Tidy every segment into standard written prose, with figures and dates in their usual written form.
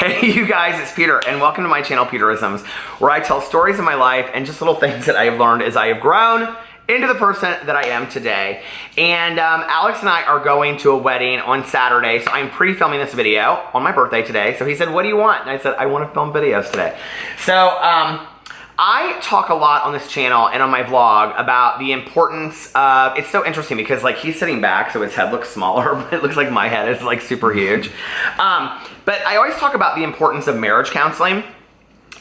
Hey you guys, it's Peter and welcome to my channel Peterisms, where I tell stories of my life and just little things that I have learned as I have grown into the person that I am today. And Alex and I are going to a wedding on Saturday, so I'm pre-filming this video on my birthday today. So he said, what do you want? And I said, I want to film videos today. So I talk a lot on this channel and on my vlog about the importance of, it's so interesting because like he's sitting back so his head looks smaller, but it looks like my head is like super huge. But I always talk about the importance of marriage counseling.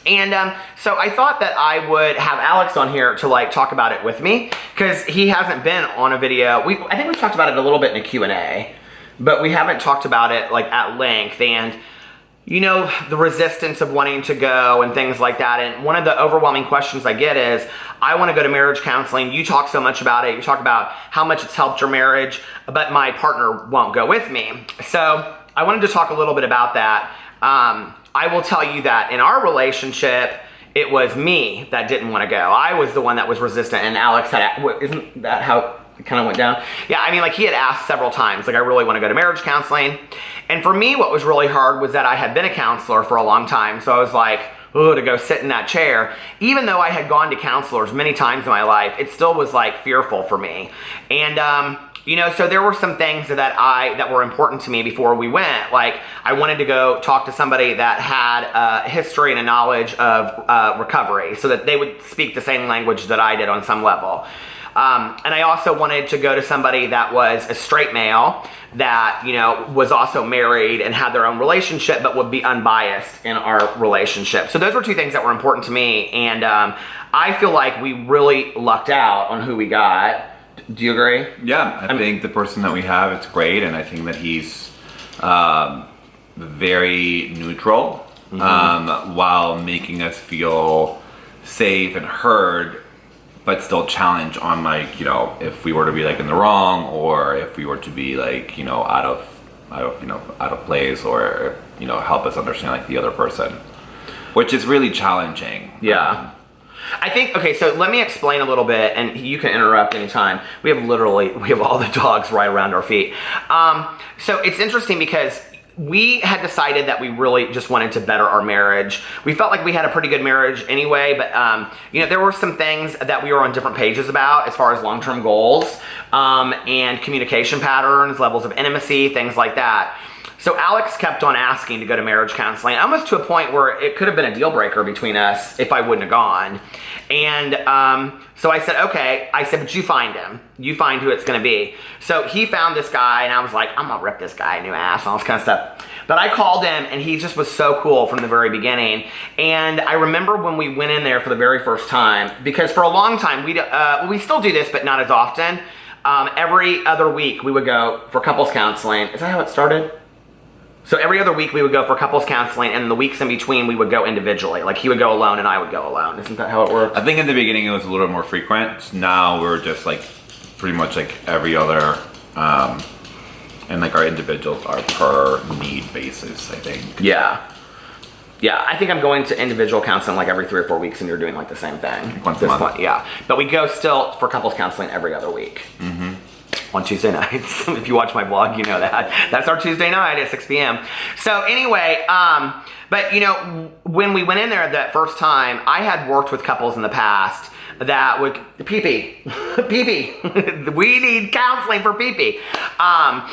And so I thought that I would have Alex on here to like talk about it with me because he hasn't been on a video. I think we've talked about it a little bit in a Q&A, but we haven't talked about it like at length. And you know, the resistance of wanting to go and things like that. And one of the overwhelming questions I get is, I want to go to marriage counseling. You talk so much about it. You talk about how much it's helped your marriage, but my partner won't go with me. So I wanted to talk a little bit about that. I will tell you that in our relationship, it was me that didn't want to go. I was the one that was resistant, and Alex had, isn't that how it kind of went down? Yeah, I mean, like he had asked several times, like I really want to go to marriage counseling. And for me, what was really hard was that I had been a counselor for a long time. So I was like, oh, to go sit in that chair. Even though I had gone to counselors many times in my life, it still was like fearful for me. And, you know, so there were some things that were important to me before we went. Like I wanted to go talk to somebody that had a history and a knowledge of recovery so that they would speak the same language that I did on some level. And I also wanted to go to somebody that was a straight male that, you know, was also married and had their own relationship, but would be unbiased in our relationship. So those were two things that were important to me. And I feel like we really lucked out on who we got. Do you agree? Yeah, I think the person that we have, it's great. And I think that he's very neutral, while making us feel safe and heard, but still challenge on like, you know, if we were to be like in the wrong, or if we were to be like, you know, out of place, or, you know, help us understand like the other person, which is really challenging. Yeah. I think, okay, so let me explain a little bit, and you can interrupt anytime. We have all the dogs right around our feet. So it's interesting because we had decided that we really just wanted to better our marriage. We felt like we had a pretty good marriage anyway, but you know, there were some things that we were on different pages about as far as long-term goals and communication patterns, levels of intimacy, things like that. So Alex kept on asking to go to marriage counseling, almost to a point where it could have been a deal breaker between us if I wouldn't have gone. And so I said, okay. I said, but you find him. You find who it's going to be. So he found this guy, and I was like, I'm going to rip this guy a new ass and all this kind of stuff. But I called him, and he just was so cool from the very beginning. And I remember when we went in there for the very first time, because for a long time, we still do this, but not as often. Every other week, we would go for couples counseling. Is that how it started? So every other week we would go for couples counseling, and in the weeks in between we would go individually. Like he would go alone and I would go alone. Isn't that how it works? I think in the beginning it was a little more frequent. Now we're just like pretty much like every other, and like our individuals are per need basis, I think. Yeah. Yeah, I think I'm going to individual counseling like every 3 or 4 weeks, and you're doing like the same thing. Once a month. Yeah, but we go still for couples counseling every other week. On Tuesday nights. If you watch my vlog, you know that. That's our Tuesday night at 6 p.m. So anyway, but you know, when we went in there that first time, I had worked with couples in the past that would, pee-pee, we need counseling for pee-pee. I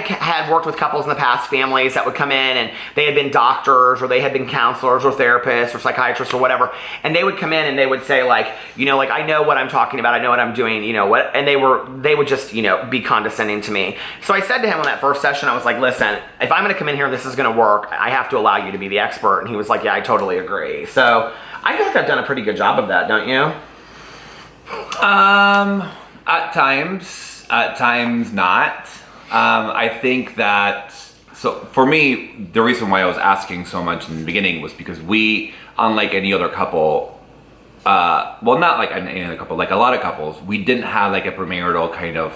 had worked with couples in the past, families that would come in and they had been doctors, or they had been counselors or therapists or psychiatrists or whatever, and they would come in and they would say like, you know, like I know what I'm talking about, I know what I'm doing, you know what, and they would just, you know, be condescending to me. So I said to him on that first session, I was like, listen, if I'm gonna come in here and this is gonna work, I have to allow you to be the expert. And he was like, yeah, I totally agree. So I feel like I've done a pretty good job of that, don't you? At times not. I think that, so for me, the reason why I was asking so much in the beginning was because we, unlike any other couple, well, not like any other couple, like a lot of couples, we didn't have like a premarital kind of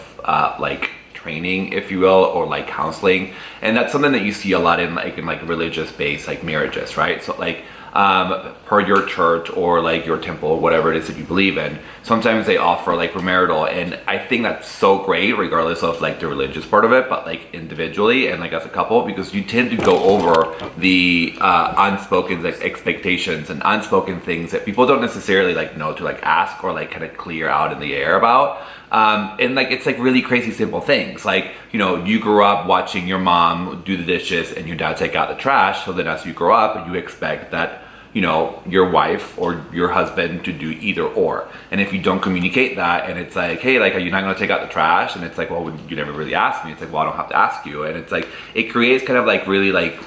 like training, if you will, or like counseling. And that's something that you see a lot in like religious based like marriages, right? So like per your church or like your temple or whatever it is that you believe in. Sometimes they offer like premarital, and I think that's so great regardless of like the religious part of it, but like individually and like as a couple, because you tend to go over the unspoken like expectations and unspoken things that people don't necessarily like know to like ask or like kind of clear out in the air about. And like it's like really crazy simple things, like, you know, you grew up watching your mom do the dishes and your dad take out the trash, so then as you grow up you expect that, you know, your wife or your husband to do either or. And if you don't communicate that, and it's like, hey, like, are you not going to take out the trash? And it's like, well, you never really asked me. It's like, well, I don't have to ask you. And it's like, it creates kind of like really like,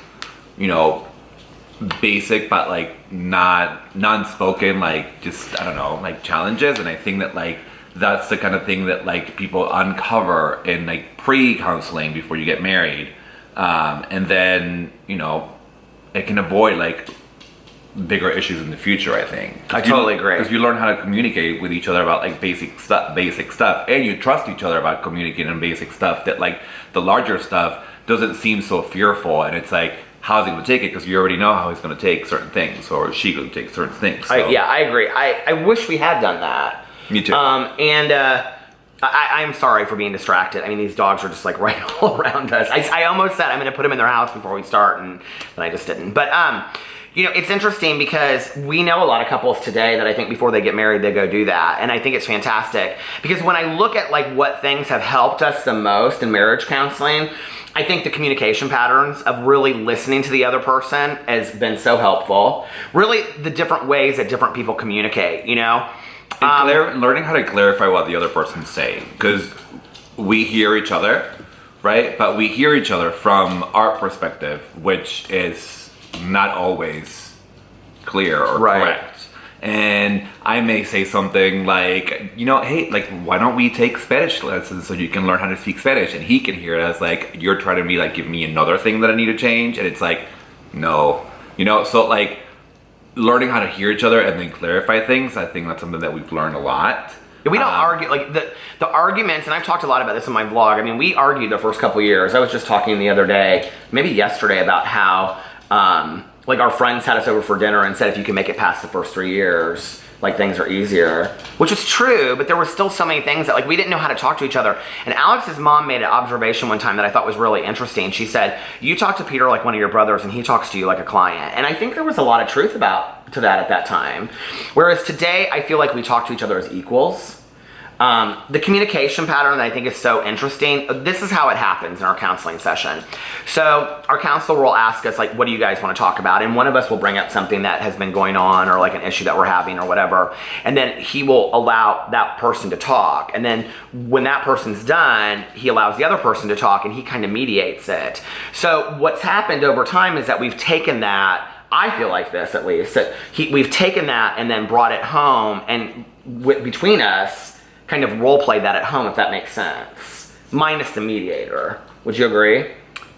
you know, basic but like not non-spoken, like just, I don't know, like challenges. And I think that like that's the kind of thing that like people uncover in like pre-counseling before you get married, and then, you know, it can avoid like bigger issues in the future, I think. I totally agree. Because you learn how to communicate with each other about like basic stuff, and you trust each other about communicating on basic stuff, that like the larger stuff doesn't seem so fearful, and it's like, how's he going to take it? Because you already know how he's going to take certain things, or she going to take certain things. So. Yeah, I agree. I wish we had done that. Me too. I'm sorry for being distracted. I mean, these dogs are just like right all around us. I almost said I'm going to put them in their house before we start, and then I just didn't. But you know, it's interesting because we know a lot of couples today that I think before they get married, they go do that. And I think it's fantastic because when I look at like what things have helped us the most in marriage counseling, I think the communication patterns of really listening to the other person has been so helpful. Really the different ways that different people communicate, you know? Learning how to clarify what the other person's saying, because we hear each other, right? But we hear each other from our perspective, which is not always clear or correct. And I may say something like, you know, hey, like, why don't we take Spanish lessons so you can learn how to speak Spanish? And he can hear it as like, you're trying to be like, give me another thing that I need to change. And it's like, no, you know, so like learning how to hear each other and then clarify things, I think that's something that we've learned a lot. We don't argue, like the arguments, and I've talked a lot about this in my vlog. I mean, we argued the first couple years. I was just talking the other day, maybe yesterday, about how like our friends had us over for dinner and said if you can make it past the first 3 years, like things are easier, which is true, but there were still so many things that like we didn't know how to talk to each other. And Alex's mom made an observation one time that I thought was really interesting. She said, you talk to Peter like one of your brothers and he talks to you like a client. And I think there was a lot of truth to that at that time. Whereas today, I feel like we talk to each other as equals. The communication pattern that I think is so interesting, this is how it happens in our counseling session. So our counselor will ask us, like, what do you guys want to talk about? And one of us will bring up something that has been going on or like an issue that we're having or whatever. And then he will allow that person to talk. And then when that person's done, he allows the other person to talk and he kind of mediates it. So what's happened over time is that we've taken that, I feel like this at least, that we've taken that and then brought it home, and between us, kind of role play that at home, if that makes sense. Minus the mediator. Would you agree?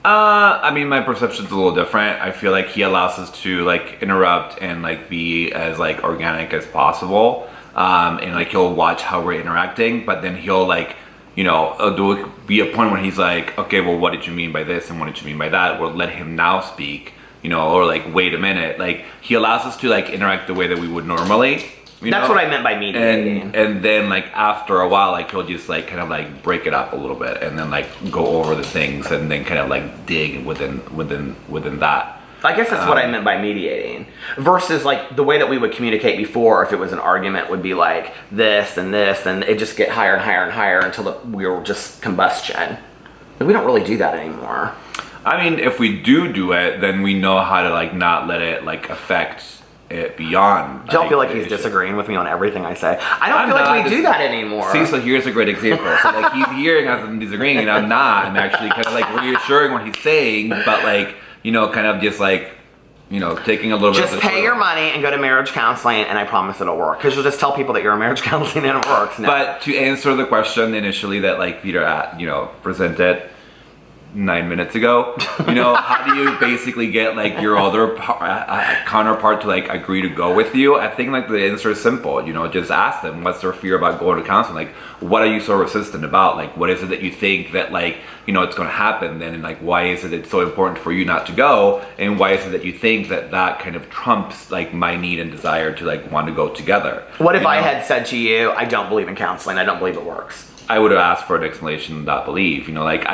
I mean, my perception's a little different. I feel like he allows us to like interrupt and like be as like organic as possible. And like he'll watch how we're interacting, but then he'll like, you know, there'll be a point where he's like, okay, well, what did you mean by this? And what did you mean by that? We'll let him now speak, you know, or like, wait a minute. Like he allows us to like interact the way that we would normally. That's what I meant by mediating. And then like after a while, like he'll just like kind of like break it up a little bit and then like go over the things and then kind of like dig within that. I guess that's what I meant by mediating. Versus like the way that we would communicate before, if it was an argument, would be like this and this, and it just get higher and higher and higher until we were just combustion. And we don't really do that anymore. I mean, if we do it, then we know how to like not let it like affect it beyond. Don't feel like he's disagreeing with me on everything I say. I don't feel like we do that anymore. See, so here's a great example. So like he's hearing us and disagreeing, and I'm not. I'm actually kind of like reassuring what he's saying, but like, you know, kind of just like, you know, taking a little bit. Just pay your money and go to marriage counseling, and I promise it'll work. Because you'll just tell people that you're in marriage counseling and it works. No. But to answer the question initially that like Peter, you know, presented, 9 minutes ago. You know, how do you basically get like your other counterpart to like agree to go with you? I think like the answer is simple. You know, just ask them what's their fear about going to counseling. Like, what are you so resistant about? Like, what is it that you think that like, you know, it's going to happen then, and like, why is it it's so important for you not to go, and why is it that you think that that kind of trumps like my need and desire to like want to go together? What if I had said to you, I don't believe in counseling, I don't believe it works? I would have asked for an explanation of that belief. You know, like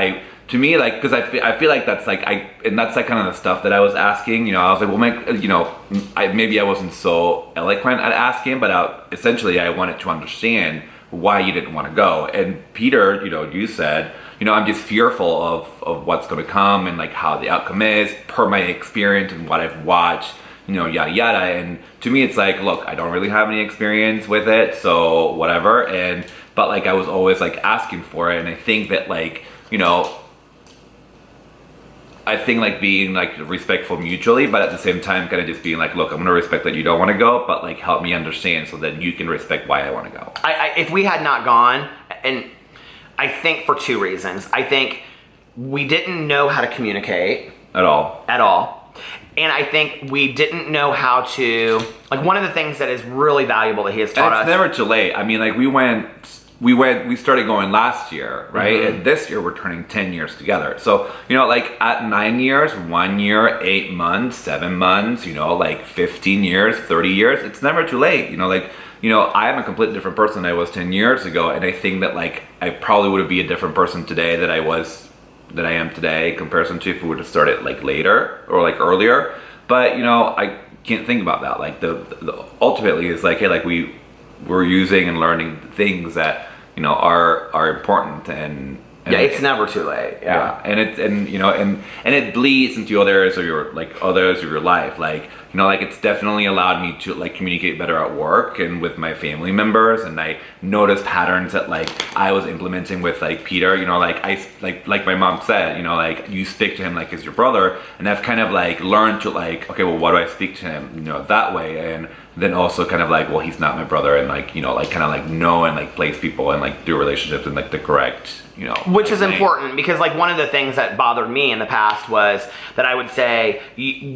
to me, like, because I feel like that's like and that's like kind of the stuff that I was asking. You know, I was like, well, you know, maybe I wasn't so eloquent at asking, but essentially I wanted to understand why you didn't want to go. And Peter, you know, you said, you know, I'm just fearful of what's going to come and like how the outcome is per my experience and what I've watched, you know, yada yada. And to me, it's like, look, I don't really have any experience with it, so whatever. But like I was always like asking for it, and I think that like, you know, I think like being like respectful mutually, but at the same time kind of just being like, look, I'm gonna respect that you don't want to go, but like help me understand so that you can respect why I want to go. If we had not gone, and I think for two reasons. I think we didn't know how to communicate At all. And I think we didn't know how to, like, one of the things that is really valuable that he has taught us. It's never too late. I mean, like we started going last year, right? And this year we're turning 10 years together. So, you know, like at 9 years, 1 year, 8 months, 7 months, you know, like 15 years, 30 years, it's never too late. You know, like, you know, I am a completely different person than I was 10 years ago. And I think that like, I probably would be a different person today that I am today in comparison to if we would have started like later or like earlier. But, you know, I can't think about that. Like the ultimately is like, hey, like we're using and learning things that, you know, are important and yeah, it's never too late. Yeah. And you know, and it bleeds into other areas of your life. Like, you know, like it's definitely allowed me to like communicate better at work and with my family members, and I noticed patterns that like I was implementing with like Peter. You know, like like my mom said, you know, like you speak to him like as your brother, and I've kind of like learned to like, okay, well, why do I speak to him, you know, that way? And then also kind of like, well, he's not my brother, and like, you know, like kind of like know and like place people and like do relationships in like the correct, you know, which is important, because like one of the things that bothered me in the past was that I would say,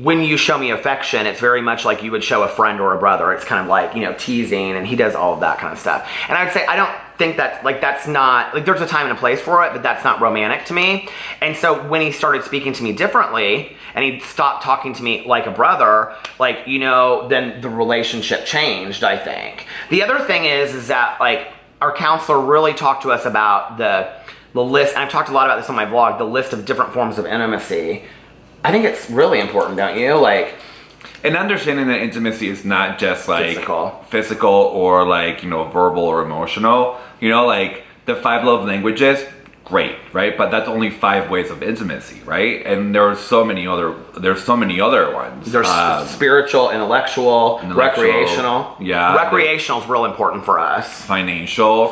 when you show me affection, it's very much like you would show a friend or a brother. It's kind of like, you know, teasing, and he does all of that kind of stuff. And I would say, I don't think that, like, that's not, like, there's a time and a place for it, but that's not romantic to me. And so when he started speaking to me differently, and he stopped talking to me like a brother, like, you know, then the relationship changed, I think. The other thing is that, like, our counselor really talked to us about the list, and I've talked a lot about this on my vlog, the list of different forms of intimacy. I think it's really important, don't you? Like, and understanding that intimacy is not just like physical or like, you know, verbal or emotional. You know, like the 5 love languages, great, right? But that's only 5 ways of intimacy, right? And there's so many other ones. There's spiritual, intellectual, recreational. Yeah. Recreational is real important for us. Financial.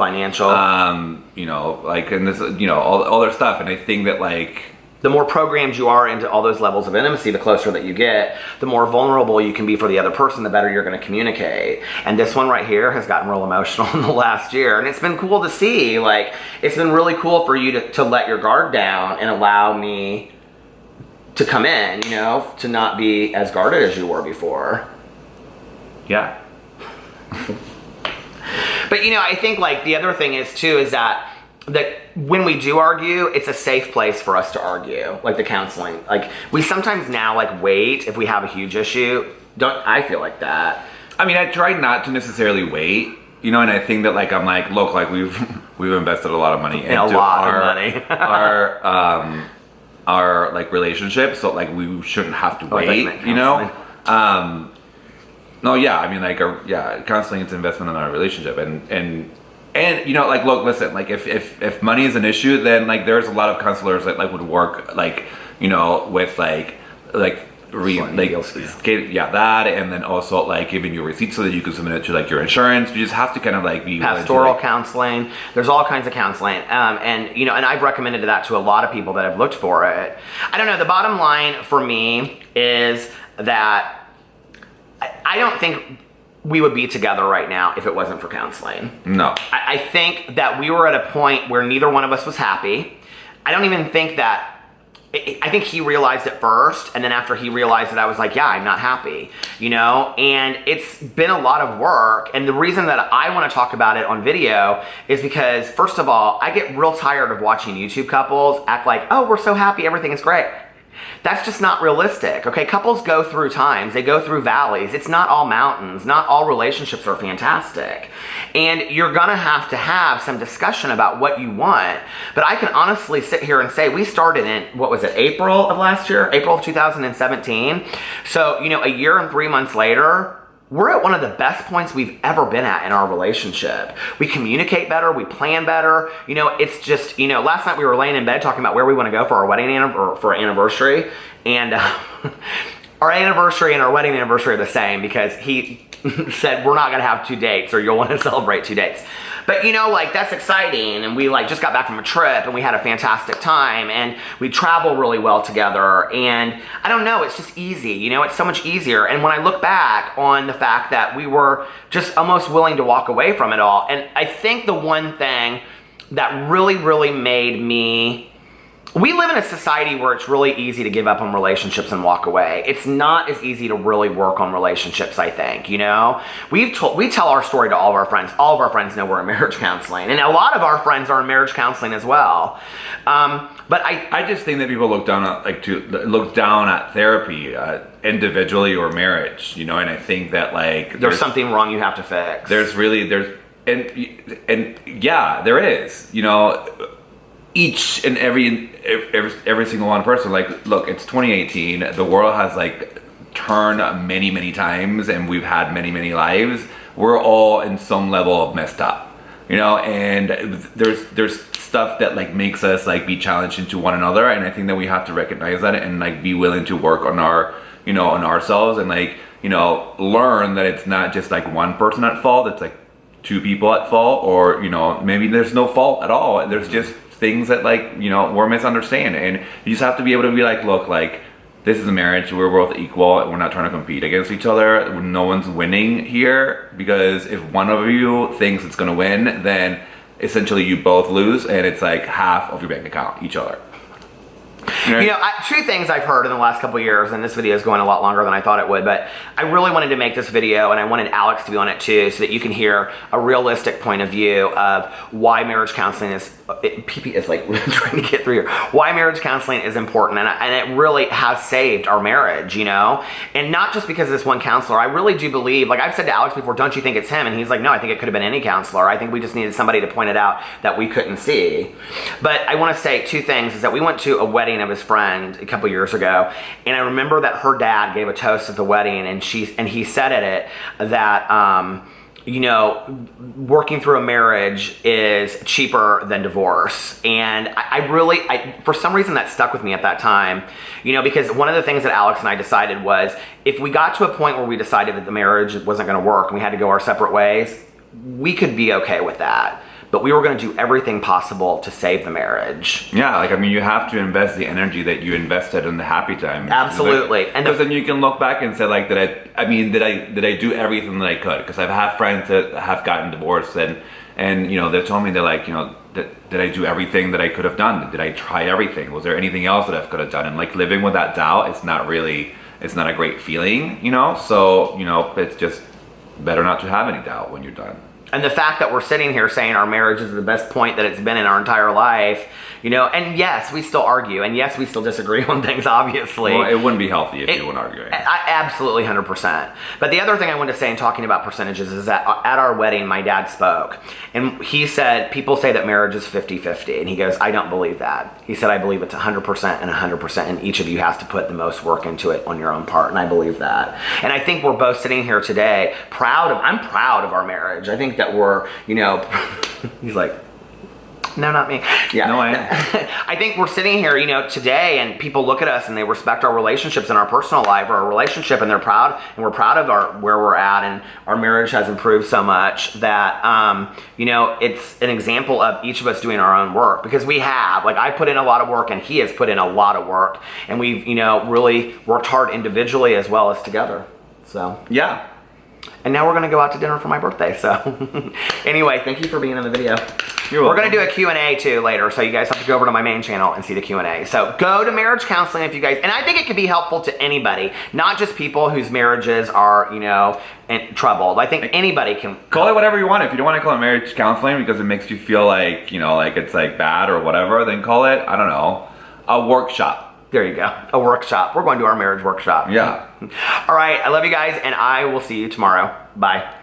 You know, like, and this, you know, all other stuff. And I think that like, the more programmed you are into all those levels of intimacy, the closer that you get, the more vulnerable you can be for the other person, the better you're going to communicate. And this one right here has gotten real emotional in the last year. And it's been cool to see. Like, it's been really cool for you to let your guard down and allow me to come in, you know, to not be as guarded as you were before. Yeah. But, you know, I think, like, the other thing is, too, is that when we do argue, it's a safe place for us to argue, like the counseling. Like, we sometimes now, like, wait if we have a huge issue. Don't I feel like that? I mean, I try not to necessarily wait, you know, and I think that, like, I'm like, look, like, we've invested a lot of money into our like relationship, so like we shouldn't have to wait, you know. No, yeah, I mean, like, counseling is an investment in our relationship, and you know, like, look, listen, like, if money is an issue, then like there's a lot of counselors that like would work, like, you know, with that, and then also like giving you receipts so that you can submit it to like your insurance. You just have to kind of like be pastoral counseling. There's all kinds of counseling, and you know, and I've recommended that to a lot of people that have looked for it. I don't know. The bottom line for me is that I don't think we would be together right now if it wasn't for counseling. No. I think that we were at a point where neither one of us was happy. I don't even think that I think he realized it first, and then after he realized it, I was like, yeah, I'm not happy, you know? And it's been a lot of work, and the reason that I want to talk about it on video is because, first of all, I get real tired of watching YouTube couples act like, oh, we're so happy, everything is great. That's just not realistic, okay? Couples go through times, they go through valleys. It's not all mountains, not all relationships are fantastic. And you're gonna have some discussion about what you want. But I can honestly sit here and say, we started in, what was it, April of last year? April of 2017. So, you know, a year and 3 months later, we're at one of the best points we've ever been at in our relationship. We communicate better, we plan better. You know, it's just, you know, last night we were laying in bed talking about where we want to go for our wedding or for our anniversary. And our anniversary and our wedding anniversary are the same because he said we're not going to have 2 dates or you'll want to celebrate 2 dates. But you know, like, that's exciting, and we like just got back from a trip and we had a fantastic time and we travel really well together, and I don't know, it's just easy, you know, it's so much easier. And when I look back on the fact that we were just almost willing to walk away from it all, and I think the one thing that really made me, we live in a society where it's really easy to give up on relationships and walk away. It's not as easy to really work on relationships, I think, you know? We tell our story to all of our friends. All of our friends know we're in marriage counseling, and a lot of our friends are in marriage counseling as well. But I just think that people look down at therapy, individually or marriage, you know, and I think that like there's something wrong you have to fix. And yeah, there is, you know, each and every single one person. Like, look, it's 2018. The world has like turned many times, and we've had many lives. We're all in some level of messed up, you know. And there's stuff that like makes us like be challenged into one another, and I think that we have to recognize that and like be willing to work on our, you know, on ourselves, and like, you know, learn that it's not just like one person at fault. It's like 2 people at fault, or, you know, maybe there's no fault at all. There's just things that, like, you know, we're misunderstanding, and you just have to be able to be like, look, like, this is a marriage, we're both equal, and we're not trying to compete against each other. No one's winning here, because if one of you thinks it's gonna win, then essentially you both lose, and it's like half of your bank account, each other. You know, 2 things I've heard in the last couple of years, and this video is going a lot longer than I thought it would, but I really wanted to make this video, and I wanted Alex to be on it too, so that you can hear a realistic point of view of why marriage counseling is, PP is like trying to get through here, why marriage counseling is important, and it really has saved our marriage, you know? And not just because of this one counselor. I really do believe, like I've said to Alex before, don't you think it's him? And he's like, no, I think it could have been any counselor. I think we just needed somebody to point it out that we couldn't see. But I want to say 2 things, is that we went to a wedding of his friend a couple years ago, and I remember that her dad gave a toast at the wedding, and he said at it that you know, working through a marriage is cheaper than divorce. And I for some reason that stuck with me at that time, you know, because one of the things that Alex and I decided was, if we got to a point where we decided that the marriage wasn't going to work and we had to go our separate ways, we could be okay with that. But we were going to do everything possible to save the marriage. Yeah, like, I mean, you have to invest the energy that you invested in the happy times. Absolutely. Like, and then you can look back and say, like, did I do everything that I could? Because I've had friends that have gotten divorced, and you know, they told me, they're like, you know, did I do everything that I could have done? Did I try everything? Was there anything else that I could have done? And like, living with that doubt, it's not a great feeling, you know? So, you know, it's just better not to have any doubt when you're done. And the fact that we're sitting here saying our marriage is the best point that it's been in our entire life, you know, and yes, we still argue, and yes, we still disagree on things, obviously. Well, it wouldn't be healthy if you weren't arguing. Absolutely, 100%. But the other thing I wanted to say in talking about percentages is that at our wedding, my dad spoke, and he said, people say that marriage is 50-50, and he goes, I don't believe that. He said, I believe it's 100% and 100%, and each of you has to put the most work into it on your own part, and I believe that. And I think we're both sitting here today I'm proud of our marriage. I think that we're, you know, he's like, no, not me. Yeah. No, I am. I think we're sitting here, you know, today, and people look at us and they respect our relationships in our personal life or our relationship, and they're proud, and we're proud of where we're at, and our marriage has improved so much that, you know, it's an example of each of us doing our own work, because we have, like, I put in a lot of work and he has put in a lot of work, and we've, you know, really worked hard individually as well as together. So, yeah. And now we're going to go out to dinner for my birthday. So anyway, thank you for being in the video. You're We're going welcome. to do a Q&A too later, so you guys have to go over to my main channel and see the Q&A. So go to marriage counseling if you guys, and I think it could be helpful to anybody, not just people whose marriages are, you know, troubled. I think anybody can Call it whatever you want. If you don't want to call it marriage counseling because it makes you feel like, you know, like it's like bad or whatever, then call it, I don't know, a workshop. There you go. A workshop. We're going to our marriage workshop. Yeah. All right. I love you guys, and I will see you tomorrow. Bye.